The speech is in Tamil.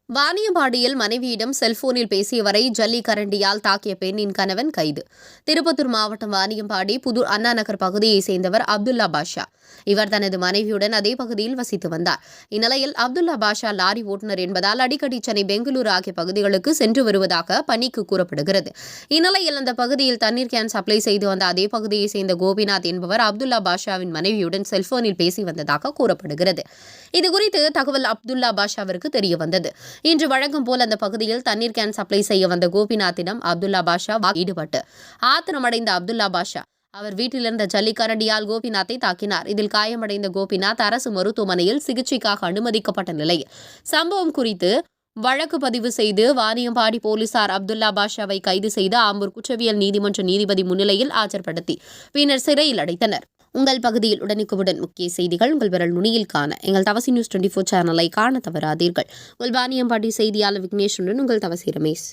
வாணியம்பாடியில் மனைவியிடம் செல்போனில் பேசியவரை ஜல்லிக்கரண்டியால் தாக்கிய பெண்ணின் கணவன் கைது. திருப்பத்தூர் மாவட்டம் வாணியம்பாடி புதூர் அண்ணா நகர் பகுதியைச் சேர்ந்தவர் அப்துல்லா பாஷா. இவர் தனது மனைவியுடன் அதே பகுதியில் வசித்து வந்தார். இந்நிலையில் அப்துல்லா பாஷா லாரி ஓட்டுநர் என்பதால் அடிக்கடி சென்னை, பெங்களூரு ஆகிய பகுதிகளுக்கு சென்று வருவதாக பணிக்கு கூறப்படுகிறது. இந்நிலையில் அந்த பகுதியில் தண்ணீர் கேன் சப்ளை செய்து வந்த அதே பகுதியைச் சேர்ந்த கோபிநாத் என்பவர் அப்துல்லா பாஷாவின் மனைவியுடன் செல்போனில் பேசி வந்ததாக கூறப்படுகிறது. இதுகுறித்து தகவல் அப்துல்லா பாஷாவிற்கு தெரிய வந்தது. இன்று வழக்கம் போல் அந்த பகுதியில் தண்ணீர் கேன் சப்ளை செய்ய வந்த கோபிநாத்திடம் அப்துல்லா பாஷா ஈடுபட்டு ஆத்திரமடைந்த அப்துல்லா பாஷா அவர் வீட்டிலிருந்த ஜல்லிக்கரண்டியால் கோபிநாத்தை தாக்கினார். இதில் காயமடைந்த கோபிநாத் அரசு மருத்துவமனையில் சிகிச்சைக்காக அனுமதிக்கப்பட்ட நிலையில் சம்பவம் குறித்து வழக்கு பதிவு செய்து வாணியம்பாடி போலீசார் அப்துல்லா பாஷாவை கைது செய்து ஆம்பூர் குற்றவியல் நீதிமன்ற நீதிபதி முன்னிலையில் ஆஜர்படுத்தி பின்னர் சிறையில் அடைத்தனர். உங்கள் பகுதியில் உடனுக்குடன் முக்கிய செய்திகள் உங்கள் விரல் நுனியில் காண எங்கள் தவசி நியூஸ் 24 சேனலை காண தவறாதீர்கள். உங்கள் வாணியம்பாடி செய்தியாளர் விக்னேஷுடன் உங்கள் தவசி ரமேஷ்.